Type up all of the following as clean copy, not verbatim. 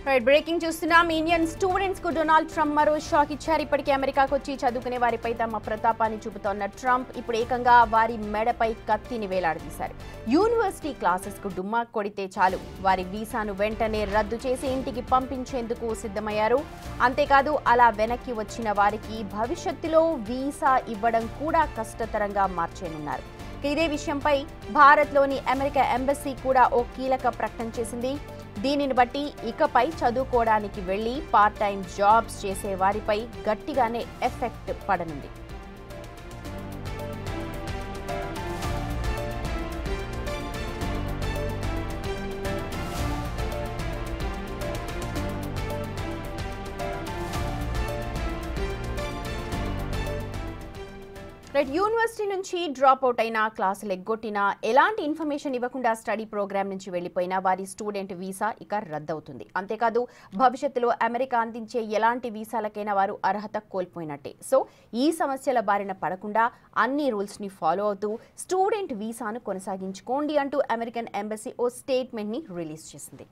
Right breaking చూస్తున్నాం. Indian students కు Donald Trump మరో షాక్ ఇచ్చారు. ఇప్పటికే అమెరికాకు వచ్చి చదువుకునే వారిపై తమ ప్రతాపాన్ని చూపుతోన్న ట్రంప్ ఇప్పుడు ఏకంగా వారి మెడపై కత్తిని వేలాడదీశారు. యూనివర్సిటీ క్లాసెస్ కు డుమ్మా కొడితే చాలు వారి వీసాను వెంటనే రద్దు చేసి ఇంటికి పంపించేందుకు సిద్ధమయ్యారు. అంతేకాదు అలా వెనక్కి వచ్చిన వారికి భవిష్యత్తులో వీసా ఇవ్వడం కూడా కష్టతరంగా మార్చేనున్నారు. ఇదే విషయంపై భారత్లోని అమెరికా ఎంబసీ కూడా ఓ కీలక ప్రకటన చేసింది. దీనిని బట్టి ఇకపై చదువుకోవడానికి వెళ్లి పార్ట్ టైం జాబ్స్ చేసే వారిపై గట్టిగానే ఎఫెక్ట్ పడనుంది. యూనివర్సిటీ నుంచి డ్రాప్ అవుట్ అయినా, క్లాసులు ఎగ్గొట్టినా, ఎలాంటి ఇన్ఫర్మేషన్ ఇవ్వకుండా స్టడీ ప్రోగ్రామ్ నుంచి వెళ్లిపోయినా వారి స్టూడెంట్ వీసా ఇక రద్దవుతుంది. అంతేకాదు భవిష్యత్తులో అమెరికా అందించే ఎలాంటి వీసాలకైనా వారు అర్హత కోల్పోయినట్టే. సో ఈ సమస్యల బారిన పడకుండా అన్ని రూల్స్ ని ఫాలో అవుతూ స్టూడెంట్ వీసాను కొనసాగించుకోండి అంటూ అమెరికన్ ఎంబసీ ఓ స్టేట్మెంట్ ని రిలీజ్ చేసింది.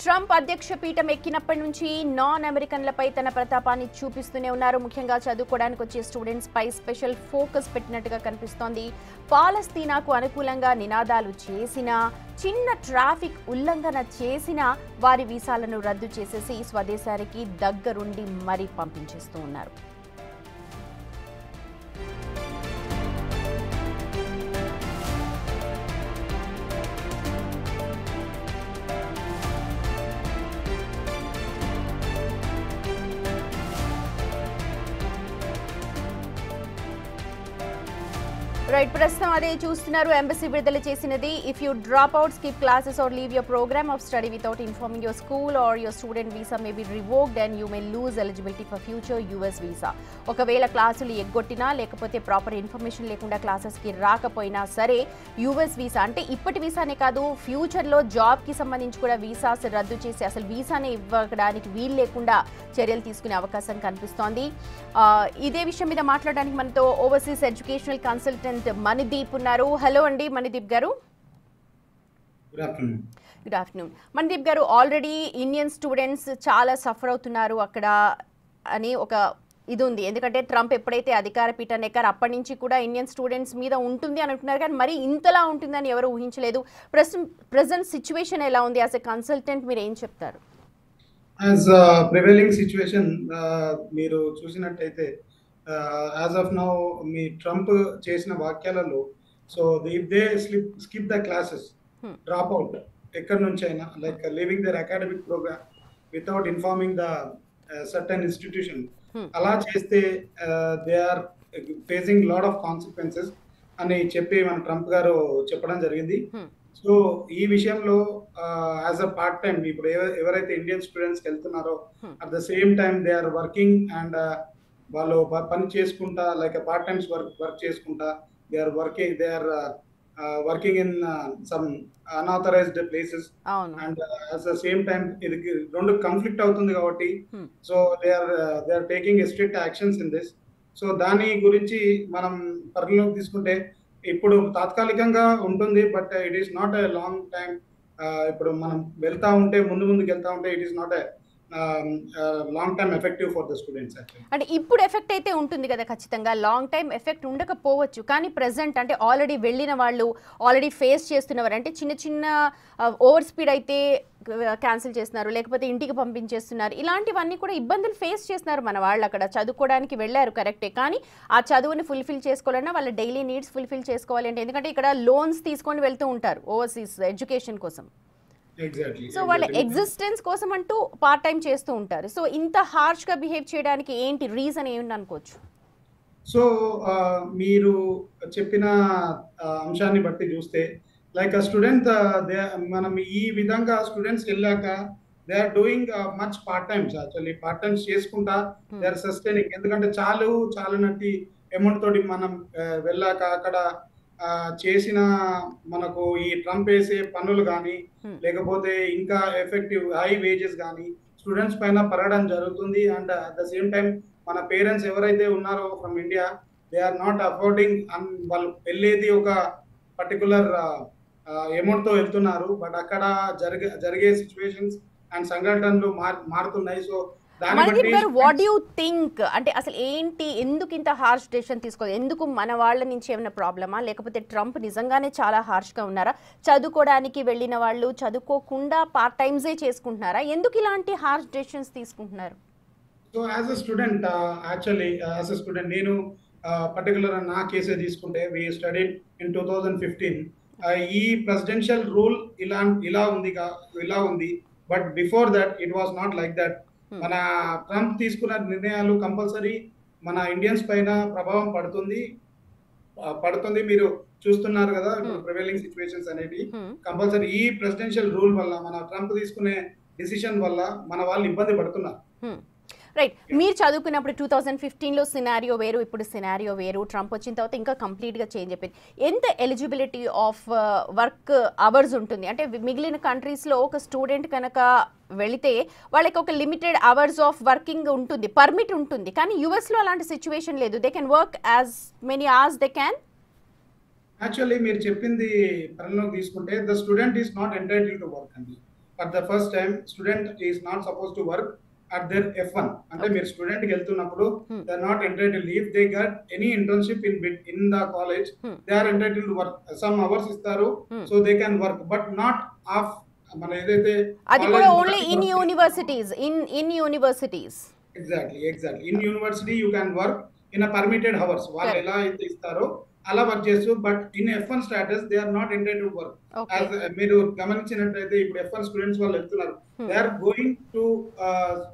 ట్రంప్ అధ్యక్ష పీఠం ఎక్కినప్పటి నుంచి నాన్ అమెరికన్లపై తన ప్రతాపాన్ని చూపిస్తూనే ఉన్నారు. ముఖ్యంగా చదువుకోవడానికి వచ్చే స్టూడెంట్స్ పై స్పెషల్ ఫోకస్ పెట్టినట్టుగా కనిపిస్తోంది. పాలస్తీనాకు అనుకూలంగా నినాదాలు చేసినా, చిన్న ట్రాఫిక్ ఉల్లంఘన చేసినా వారి వీసాలను రద్దు చేసేసి స్వదేశానికి దగ్గరుండి మరీ పంపించేస్తూ ఉన్నారు. ప్రస్తుతం అదే చూస్తున్నారు. ఎంబసీ విడుదల చేసినది. If you drop out, skip classes or leave your programme of study without informing your school or your student visa may be revoked and you may lose eligibility for future US visa. ఒకవేళ క్లాసులు ఎగ్గొట్టినా, లేకపోతే proper information లేకుండా క్లాసెస్కి రాకపోయినా సరే US visa అంటే ఇప్పటి వీసానే కాదు, ఫ్యూచర్లో జాబ్కి సంబంధించి కూడా వీసాస్ రద్దు చేసి అసలు వీసానే ఇవ్వడానికి వీలు లేకుండా చర్యలు తీసుకునే అవకాశం కనిపిస్తోంది. ఇదే విషయం మీద మాట్లాడడానికి మనతో ఓవర్సీస్ ఎడ్యుకేషనల్ కన్సల్టెంట్ మణిదీప్ ఉన్నారు. హలో అండి మణిదీప్ గారు. గుడ్ ఆఫ్టర్నూన్ మణిదీప్ గారు. ఆల్రెడీ ఇండియన్ స్టూడెంట్స్ చాలా సఫర్ అవుతున్నారు అక్కడ అని ఒక ఇది ఉంది. ఎందుకంటే ట్రంప్ ఎప్పుడైతే అధికార పీఠాన్ని ఎక్కారో అప్పటి నుంచి కూడా ఇండియన్ స్టూడెంట్స్ మీద ఉంటుంది అని అంటున్నారు, కానీ మరి ఇంతలా ఉంటుందని ఎవరు ఊహించలేదు. ప్రెసెంట్ సిచ్యువేషన్ ఎలా ఉంది? యాజ్ ఎ కన్సల్టెంట్ మీరు ఏం చెప్తారు? యాజ్ ప్రివైలింగ్ సిచ్యువేషన్ మీరు చూసినట్టయితే యాజ్ ఆఫ్ నౌ మీ ట్రంప్ చేసిన వాక్యాలలో, so if they skip the classes, drop out ఎక్కడి నుంచి అయినా, like leaving their academic program without informing the certain institution, అలా చేస్తే they are facing lot of consequences అని చెప్పి మన ట్రంప్ గారు చెప్పడం జరిగింది. సో ఈ విషయంలో యాజ్ అ పార్ట్ టైం ఇప్పుడు ఎవరైతే ఇండియన్ స్టూడెంట్స్ వెళ్తున్నారో at the same time they are working and వాళ్ళు పని చేసుకుంటా, లైక్ పార్ట్ టైమ్స్ వర్క్ చేసుకుంటా, they are working in some unauthorised places and at the same time ఇది రెండు కాన్ఫ్లిక్ట్ అవుతుంది కాబట్టి so they are taking strict actions in this. So దాని గురించి మనం పరిగణలోకి తీసుకుంటే ఇప్పుడు తాత్కాలికంగా ఉంటుంది, but it is not a long time. ఇప్పుడు మనం వెళ్తా ఉంటే ముందుకు వెళ్తా ఉంటే it is not a long time effective for the students. అంటే ఇప్పుడు ఎఫెక్ట్ అయితే ఉంటుంది కదా ఖచ్చితంగా, లాంగ్ టైం ఎఫెక్ట్ ఉండకపోవచ్చు. కానీ ప్రెసెంట్ అంటే ఆల్రెడీ వెళ్ళిన వాళ్ళు, ఆల్రెడీ ఫేస్ చేస్తున్నవారు, అంటే చిన్న ఓవర్ స్పీడ్ అయితే క్యాన్సిల్ చేస్తున్నారు, లేకపోతే ఇంటికి పంపించేస్తున్నారు, ఇలాంటివన్నీ కూడా ఇబ్బందులు ఫేస్ చేస్తున్నారు మన వాళ్ళు. అక్కడ చదువుకోవడానికి వెళ్ళారు కరెక్టే, కానీ ఆ చదువుని ఫుల్ఫిల్ చేసుకోవాలన్నా వాళ్ళ డైలీ నీడ్స్ ఫుల్ఫిల్ చేసుకోవాలి అంటే, ఎందుకంటే ఇక్కడ లోన్స్ తీసుకొని వెళ్తూ ఉంటారు ఓవర్సీస్ ఎడ్యుకేషన్ కోసం. సో వాళ్ళ ఎగ్జిస్టెన్స్ కోసం అంటూ పార్ట్ టైం చేస్తూ ఉంటారు. సో ఇంత హార్ష్ గా బిహేవ్ చేయడానికి ఏంటి రీజన్ ఏమిటి అనుకోవచ్చు? సో మీరు చెప్పిన అంశాన్ని బట్టి చూస్తే, లైక్ స్టూడెంట్ మనం ఈ విధంగా స్టూడెంట్స్ వెళ్ళాక they are doing much part times. Actually part times చేసుకుంటా దే ఆర్ సస్టైనింగ్. ఎందుకంటే చాలునట్టి అమౌంట్ తోటి మనం వెళ్ళాక అక్కడ చేసిన మనకు ఈ ట్రంప్ వేసే పన్నులు కానీ లేకపోతే ఇంకా ఎఫెక్టివ్ హై వేజెస్ కానీ స్టూడెంట్స్ పైన పడడం జరుగుతుంది. And at the same time మన పేరెంట్స్ ఎవరైతే ఉన్నారో from India, they are not affording, and వాళ్ళు వెళ్ళేది ఒక పర్టికులర్ అమౌంట్ తో వెళ్తున్నారు. బట్ అక్కడ జరిగే సిచ్యువేషన్స్ అండ్ సంఘటనలు మారుతున్నాయి. సో దాన్ని మణిదీప్ బట్టి గారు, వాట్ డూ థింక్, అంటే అసలు ఏంటి, ఎందుకు ఇంత హార్ష్ డెసిషన్ తీసుకోవాలి? ఎందుకు మన వాళ్ళ నుంచి ఏమైనా ప్రాబ్లమా, లేకపోతే ట్రంప్ నిజంగానే చాలా హార్ష్గా ఉన్నారా? చదువుకోవడానికి వెళ్ళిన వాళ్ళు చదువుకోకుండా పార్ట్ టైమ్సే చేసుకుంటున్నారా? ఎందుకు ఇలాంటి హార్ష్ డెసిషన్స్ తీసుకుంటున్నారు? So as a student, actually as a student నేను పర్టికులర్ నా కేసే తీసుకుంటే, వి స్టడీడ్ ఇన్ 2015. ఈ ప్రెసిడెన్షియల్ రూల్ ఇలా ఉంది. But before that it was not like that. మన ట్రంప్ తీసుకున్న నిర్ణయాలు కంపల్సరీ మన ఇండియన్స్ పైన ప్రభావం పడుతుంది. మీరు చూస్తున్నారు కదా ప్రివైలింగ్ సిచ్యువేషన్స్ అనేవి. కంపల్సరీ ఈ ప్రెసిడెన్షియల్ రూల్ వల్ల, మన ట్రంప్ తీసుకునే డిసిషన్ వల్ల మన వాళ్ళు ఇబ్బంది పడుతున్నారు. రైట్. మీరు చదువుకున్నప్పుడు 2015లో సినారియో వేరు, ఇప్పుడు సినారియో వేరు. ట్రంప్ వచ్చిన తర్వాత ఇంకా కంప్లీట్గా చేంజ్ అయిపోయింది. ఎంత ఎలిజిబిలిటీ ఆఫ్ వర్క్ అవర్స్ ఉంటుంది? అంటే మిగిలిన కంట్రీస్లో ఒక స్టూడెంట్ కనుక వెళితే వాళ్ళకి ఒక లిమిటెడ్ అవర్స్ ఆఫ్ వర్కింగ్ ఉంటుంది, పర్మిట్ ఉంటుంది. కానీ యుఎస్లో అలాంటి సిచ్యువేషన్ లేదు. They can work as many hours they can. Actually మీరు చెప్పింది పరిగణలోకి తీసుకుంటే, the student is not entitled to work అండి. For the first time student is not suppose to work at their F1. అంటే మీరు స్టూడెంట్ కి వెళ్తున్నప్పుడు they are not entitled. If they get any internship in the college, they are entitled to work. Some hours ఇస్తారు, so they can work, but not of మన ఏదైతే అది కూడా only in universities. Exactly in university you can work in a permitted hours. వాళ్ళు ఎలా అయితే ఇస్తారో అలా వర్క్ చేస్తూ, but in F1 status they are not entitled to work. మీరు గమనించినట్లయితే ఇప్పుడు F1 స్టూడెంట్స్ వాళ్ళు వెళ్తున్నారు, they are going to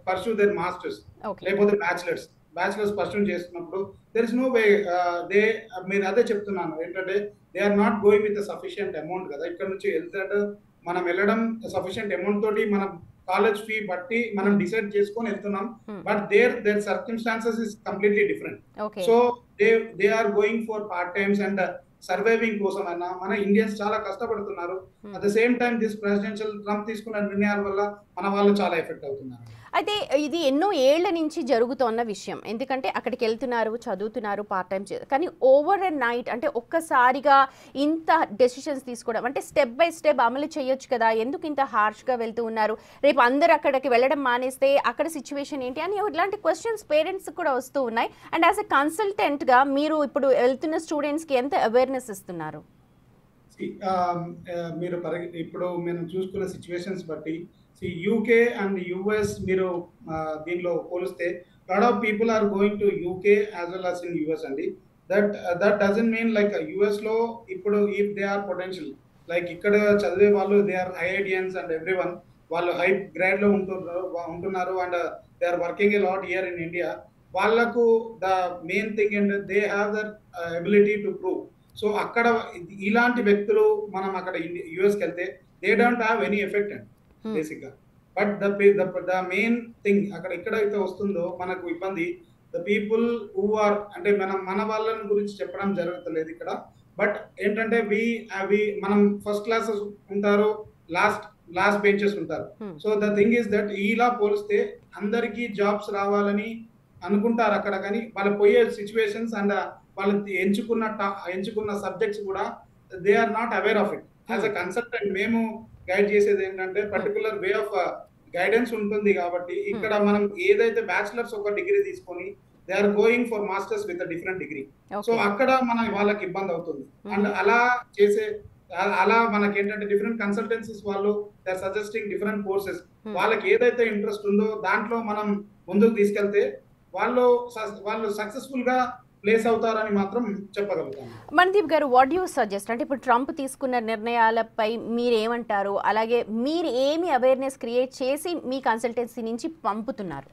pursue their masters లేకపోతే బ్యాచిలర్స్ పర్సూ చేస్తున్నప్పుడు దెర్ ఇస్ నో వే. మీరు అదే చెప్తున్నాను ఏంటంటే, they are not going with sufficient amount కదా. ఇక్కడ నుంచి మనం వెళ్ళడం సఫిషియంట్ అమౌంట్ తోటి మనం కాలేజ్ ఫీ బట్టి మనం డిసైడ్ చేసుకొని వెళ్తున్నాం. But their circumstances is completely different. So they are going for part times and surviving కోసం అన్న మన ఇండియన్స్ చాలా కష్టపడుతున్నారు. At the same time this presidential Trump తీసుకున్న నిర్ణయాల వల్ల మన వాళ్ళు చాలా ఎఫెక్ట్ అవుతున్నారు. అయితే ఇది ఎన్నో ఏళ్ల నుంచి జరుగుతున్న విషయం. ఎందుకంటే అక్కడికి వెళ్తున్నారు, చదువుతున్నారు, పార్ట్ టైం కానీ ఓవర్ అండ్ నైట్ అంటే ఒక్కసారిగా ఇంత డెసిషన్స్ తీసుకోవడం, అంటే స్టెప్ బై స్టెప్ అమలు చేయొచ్చు కదా, ఎందుకు ఇంత హార్ష్గా వెళ్తూ ఉన్నారు? రేపు అందరు అక్కడికి వెళ్ళడం మానేస్తే అక్కడ సిచ్యువేషన్ ఏంటి అని ఇలాంటి క్వశ్చన్స్ పేరెంట్స్ కూడా వస్తూ ఉన్నాయి. అండ్ యాజ్ ఎ కన్సల్టెంట్గా మీరు ఇప్పుడు వెళ్తున్న స్టూడెంట్స్కి ఎంత అవేర్నెస్ ఇస్తున్నారు? మీరు ఇప్పుడు మనం చూసుకున్న సిచ్యువేషన్స్ బట్టి యూకే అండ్ యుఎస్ మీరు దీనిలో పోలిస్తే lot of people are going to UK as well as in US అండి. That doesn't mean like US లో ఇప్పుడు if they are potential like ఇక్కడ చదివే వాళ్ళు they are IITians and everyone వాళ్ళు హై గ్రేడ్ లో ఉంటున్నారు and they are working a lot here in India. వాళ్ళకు ద మెయిన్ థింగ్ ఏంటంటే they have that ability to prove. So అక్కడ ఇలాంటి వ్యక్తులు మనం అక్కడ యుఎస్కి వెళ్తే they don't have any effect అండి బేసిక్ గా. బట్ ద మెయిన్ థింగ్ అక్కడ ఎక్కడైతే వస్తుందో మనకు ఇబ్బంది, ద పీపుల్ హూ ఆర్ అంటే మన వాళ్ళని గురించి చెప్పడం జరుగుతలేదు ఇక్కడ. బట్ ఏంటంటే మనం ఫస్ట్ క్లాస్ ఉంటారు, లాస్ట్ బెంచెస్ ఉంటారు. So the thing is that ఇలా పోలిస్తే అందరికీ జాబ్స్ రావాలని అనుకుంటారు అక్కడ, కానీ వాళ్ళు పోయే సిచ్యువేషన్స్ అండ్ వాళ్ళు ఎంచుకున్న సబ్జెక్ట్స్ కూడా they are not aware of it. As a consultant మేము గైడ్ చేసేది ఏంటంటే పర్టికులర్ వే ఆఫ్ గైడెన్స్ ఉంటుంది. కాబట్టి ఇక్కడ మనం ఏదైతే బ్యాచిలర్స్ ఒక డిగ్రీ తీసుకొని they are going for masters with different degree. So అక్కడ వాళ్ళకి ఇబ్బంది అవుతుంది. అండ్ అలా మనకి ఏంటంటే డిఫరెంట్ కన్సల్టెన్సీస్ వాళ్ళు they are suggesting different courses. వాళ్ళకి ఏదైతే ఇంట్రెస్ట్ ఉందో దాంట్లో మనం ముందుకు తీసుకెళ్తే వాళ్ళు సక్సెస్ఫుల్ గా ప్లేస్ అవుతారని మాత్రం చెప్పగలుగుతాను. మణిదీప్ గారు, వాట్ యూ సజెస్ట్? అంటే ఇప్పుడు ట్రంప్ తీసుకున్న నిర్ణయాలపై మీరేమంటారు? అలాగే మీరు ఏమి అవేర్నెస్ క్రియేట్ చేసి మీ కన్సల్టెన్సీ నుంచి పంపుతున్నారు?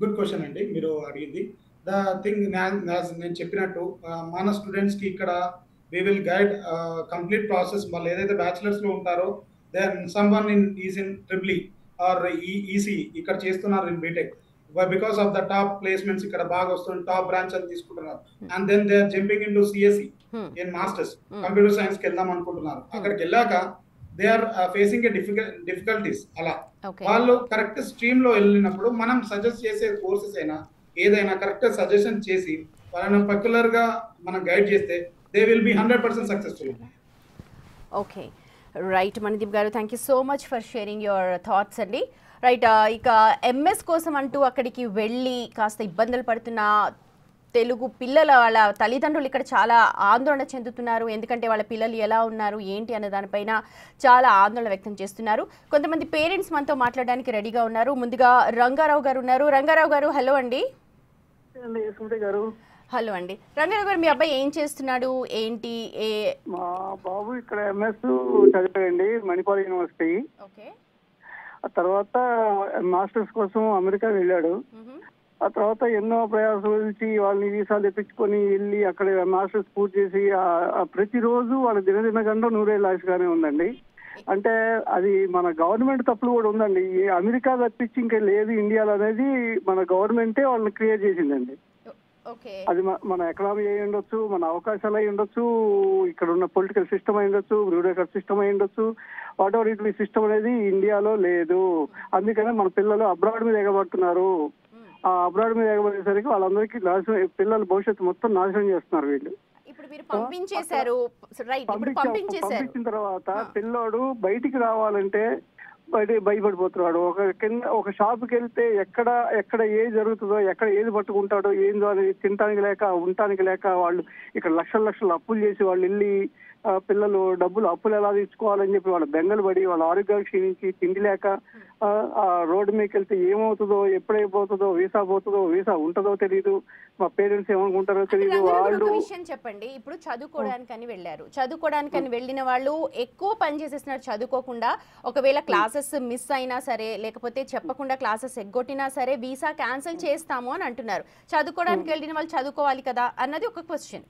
గుడ్ క్వశ్చన్ అండి మీరు అడిగింది. ద థింగ్ నేను చెప్పినట్టు మన స్టూడెంట్స్ కి ఇక్కడ we will guide complete process. వాళ్ళు ఏదైతే బ్యాచిలర్స్ లో ఉంటారో then someone is in triple R EC ఇక్కడ చేస్తున్నారు ఇన్ BTech. Because of the top placements ఇక్కడ బాగా వస్తుంది, టాప్ బ్రాంచ్ అని తీసుకుంటున్నారు. And then they are jumping in to CSC in masters, computer science కి వెళ్దాం అనుకుంటున్నారు. అక్కడికి వెళ్ళాక they are facing a difficulties. అలా ఓకే. వాళ్ళు కరెక్ట్ స్ట్రీమ్ లో వెళ్ళినప్పుడు మనం సజెస్ట్ చేసే కోర్సెస్ అయినా ఏదైనా కరెక్ట్ సజెషన్ చేసి వాళ్ళని పర్టికులర్ గా మనం గైడ్ చేస్తే they will be 100% successful. Okay, right Manideep గారు, thank you so much for sharing your thoughts అండి. రైట్, ఇక ఎంఎస్ కోసం అంటూ అక్కడికి వెళ్ళి కాస్త ఇబ్బందులు పడుతున్న తెలుగు పిల్లల వాళ్ళ తల్లిదండ్రులు ఇక్కడ చాలా ఆందోళన చెందుతున్నారు. ఎందుకంటే వాళ్ళ పిల్లలు ఎలా ఉన్నారు ఏంటి అనే దానిపైన చాలా ఆందోళన వ్యక్తం చేస్తున్నారు. కొంతమంది పేరెంట్స్ మనతో మాట్లాడడానికి రెడీగా ఉన్నారు. ముందుగా రంగారావు గారు ఉన్నారు. రంగారావు గారు, హలో అండి. హలో అండి. రంగారావు గారు, మీ అబ్బాయి ఏం చేస్తున్నాడు ఏంటి? మా బాబు ఇక్కడ ఎంఎస్ చదివాడండి, మణిపాల్ యూనివర్సిటీ. ఓకే. ఆ తర్వాత మాస్టర్స్ కోసం అమెరికా వెళ్ళాడు. ఆ తర్వాత ఎన్నో ప్రయాసాలు వాళ్ళని వీసాలు తెప్పించుకొని వెళ్ళి అక్కడ మాస్టర్స్ పూర్తి చేసి ప్రతిరోజు వాళ్ళ దినదిన గంట నూరేళ్ళ ఆశగానే ఉందండి. అంటే అది మన గవర్నమెంట్ తప్పులు కూడా ఉందండి. అమెరికా తప్పించి ఇంకా లేదు ఇండియాలో అనేది మన గవర్నమెంటే వాళ్ళని క్రియేట్ చేసిందండి. అది మన ఎకనామీ అయి ఉండొచ్చు, మన అవకాశాలు అయి ఉండొచ్చు, ఇక్కడ ఉన్న పొలిటికల్ సిస్టమ్ అయి ఉండొచ్చు, బ్యూరోక్రసీ సిస్టమ్ అయి ఉండొచ్చు. వాట్ ఎవర్ ఇట్ సిస్టమ్ అనేది ఇండియాలో లేదు. అందుకనే మన పిల్లలు అబ్రాడ్ మీద ఎగబడుతున్నారు. ఆ అబ్రాడ్ మీద ఎగబడేసరికి వాళ్ళందరికీ నాశనం, పిల్లల భవిష్యత్తు మొత్తం నాశనం చేస్తున్నారు వీళ్ళు. పంపించిన తర్వాత పిల్లోడు బయటికి రావాలంటే భయపడిపోతున్నాడు. ఒక షాప్కి వెళ్తే ఎక్కడ ఏది జరుగుతుందో, ఎక్కడ ఏది పట్టుకుంటాడో ఏందో అని తినటానికి లేక ఉండటానికి లేక వాళ్ళు ఇక్కడ లక్షలు అప్పులు చేసి వాళ్ళు వెళ్ళి పిల్లలు అప్పులు ఎలా తీర్చుకోవాలని చెప్పి వాళ్ళ బెంగలు పడి వాళ్ళ ఆరోగ్యాలు క్షీణించి తిండి లేక ఆ రోడ్డు మీదకి వెళ్తే ఏమవుతుందో, ఎప్పుడైపోతుందో, వీసా పోతుందో, వీసా ఉంటుందో తెలియదు, మా పేరెంట్స్ ఏమనుకుంటారో తెలియదు. వాళ్ళు విషయం చెప్పండి. ఇప్పుడు చదువుకోవడానికని వెళ్ళారు, చదువుకోవడానికని వెళ్ళిన వాళ్ళు ఎక్కువ పని చేసేస్తున్నారు చదువుకోకుండా. ఒకవేళ క్లాసెస్ మిస్ అయినా సరే, లేకపోతే చెప్పకుండా క్లాసెస్ ఎగ్గొట్టినా సరే వీసా క్యాన్సిల్ చేస్తాము అని అంటున్నారు. చదువుకోవడానికి వెళ్ళిన వాళ్ళు చదువుకోవాలి కదా అన్నది ఒక క్వశ్చన్.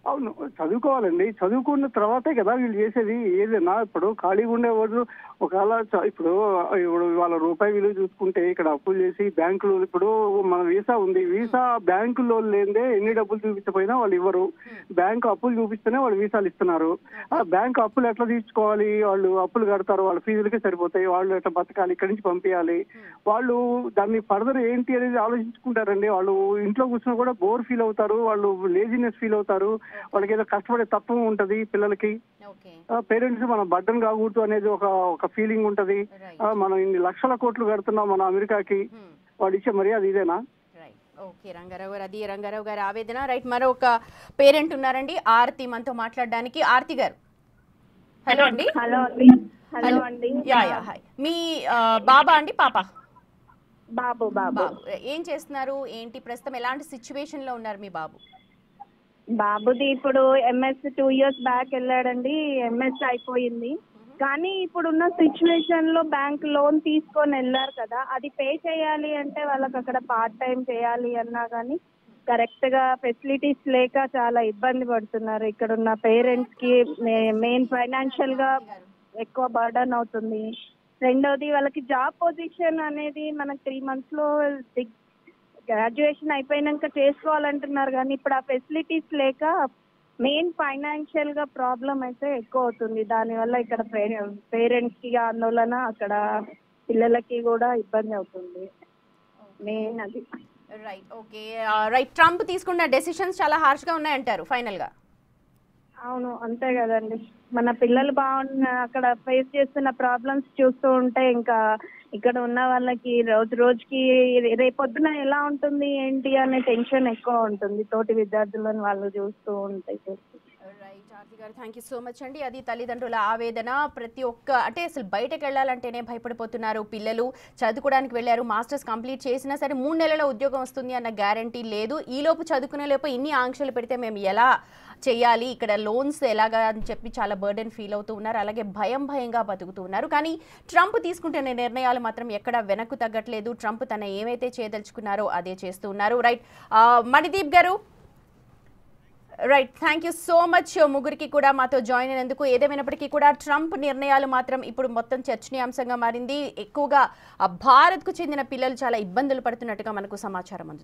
అవును, చదువుకోవాలండి. చదువుకున్న తర్వాతే కదా వీళ్ళు చేసేది ఏదైనా. ఇప్పుడు ఖాళీగా ఉండేవాళ్ళు ఒకవేళ ఇప్పుడు వాళ్ళ రూపాయి విలువ చూసుకుంటే ఇక్కడ అప్పులు చేసి బ్యాంకులు, ఇప్పుడు మన వీసా ఉంది, వీసా బ్యాంకులో లేదే ఎన్ని డబ్బులు చూపించకపోయినా వాళ్ళు ఇవ్వరు. బ్యాంకు అప్పులు చూపిస్తేనే వాళ్ళు వీసాలు ఇస్తున్నారు. ఆ బ్యాంకు అప్పులు ఎట్లా తీర్చుకోవాలి? వాళ్ళు అప్పులు కడతారు, వాళ్ళ ఫీజులకే సరిపోతాయి, వాళ్ళు ఎట్లా బతకాలి, ఇక్కడి నుంచి పంపించాలి. వాళ్ళు దాన్ని ఫర్దర్ ఏంటి అనేది ఆలోచించుకుంటారండి. వాళ్ళు ఇంట్లో కూర్చొని కూడా బోర్ ఫీల్ అవుతారు, వాళ్ళు లేజినెస్ ఫీల్ అవుతారు, వాళ్ళకి ఏదో కష్టపడే తత్వం ఉంటది పిల్లలకి. పేరెంట్స్ మనం బర్డన్ కాకూడదు అనేది ఒక ఫీలింగ్ ఉంటది. మనం ఇన్ని లక్షల కోట్లు కడుతున్నాం మన అమెరికాకి, వాడు ఇచ్చే మర్యాద ఇదేనా? ఓకే రంగారావు గారు, అది రంగారావు గారి ఆవేదన. రైట్, మరొక పేరెంట్ ఉన్నారండి, ఆర్తి, మనతో మాట్లాడడానికి. ఆర్తి గారు, హలో అండి. హలో అండి. హాయ్. మీ బాబా అండి పాప? బాబు. ఏం చేస్తున్నారు ఏంటి ప్రస్తుతం, ఎలాంటి సిచ్యువేషన్ లో ఉన్నారు మీ బాబు? బాబుది ఇప్పుడు ఎంఎస్ 2 years బ్యాక్ వెళ్ళాడండి, ఎంఎస్ అయిపోయింది. కానీ ఇప్పుడున్న సిచ్యువేషన్ లో బ్యాంక్ లోన్ తీసుకొని వెళ్ళారు కదా, అది పే చేయాలి అంటే వాళ్ళకి అక్కడ పార్ట్ టైం చేయాలి అన్నా కానీ కరెక్ట్ గా ఫెసిలిటీస్ లేక చాలా ఇబ్బంది పడుతున్నారు. ఇక్కడ ఉన్న పేరెంట్స్ కి మెయిన్ ఫైనాన్షియల్ గా ఎక్కువ బర్డన్ అవుతుంది. రెండోది వాళ్ళకి జాబ్ పొజిషన్ అనేది మనకి 3 months లో గ్రాడ్యుయేషన్ అయిపోయినాక చేసుకోవాలంటున్నారు. కానీ ఇప్పుడు ఆ ఫెసిలిటీస్ లేక మెయిన్ ఫైనాన్షియల్ గా ప్రాబ్లం అయితే ఎక్కువ అవుతుంది. దానివల్ల ఇక్కడ పేరెంట్స్ కి ఆందోళన, అక్కడ పిల్లలకి కూడా ఇబ్బంది అవుతుంది. మెయిన్ అది. Right, okay. రైట్, ట్రంప్ తీసుకున్న డెసిషన్స్ చాలా హార్ష్ గా ఉన్నాయంటారు ఫైనల్ గా? అవును, అంతే కదండి. మన పిల్లలు అక్కడ ఫేస్ చేస్తున్న ప్రాబ్లమ్స్ చూస్తూ ఉంటే ఇంకా ఇక్కడ ఉన్న వాళ్ళకి రోజుకి రేపొద్దున ఎలా ఉంటుంది ఏంటి అనే టెన్షన్ ఎక్కువ ఉంటుంది తోటి విద్యార్థులను వాళ్ళు చూస్తూ ఉంటే. రైట్ ఆర్తి గారు, థ్యాంక్ యూ సో మచ్ అండి. అది తల్లిదండ్రుల ఆవేదన. ప్రతి ఒక్క అంటే అసలు బయటకు వెళ్ళాలంటేనే భయపడిపోతున్నారు పిల్లలు. చదువుకోవడానికి వెళ్ళారు, మాస్టర్స్ కంప్లీట్ చేసినా సరే 3 నెలల ఉద్యోగం వస్తుంది అన్న గ్యారంటీ లేదు. ఈలోపు చదువుకునే లోపు ఇన్ని ఆంక్షలు పెడితే మేము ఎలా చేయాలి, ఇక్కడ లోన్స్ ఎలాగా అని చెప్పి చాలా బర్డెన్ ఫీల్ అవుతూ ఉన్నారు. అలాగే భయంగా బతుకుతూ ఉన్నారు. కానీ ట్రంప్ తీసుకుంటున్న నిర్ణయాలు మాత్రం ఎక్కడ వెనక్కు తగ్గట్లేదు. ట్రంప్ తన ఏమైతే చేయదలుచుకున్నారో అదే చేస్తూ ఉన్నారు. రైట్, మణిదీప్ గారు, right, thank you so much ముగ్గురికి కూడా మాతో జాయిన్ అయినందుకు. ఏదేమైనప్పటికీ కూడా ట్రంప్ నిర్ణయాలు మాత్రం ఇప్పుడు మొత్తం చర్చనీయాంశంగా మారింది. ఎక్కువగా భారత్కు చెందిన పిల్లలు చాలా ఇబ్బందులు పడుతున్నట్టుగా మనకు సమాచారం అందుతుంది.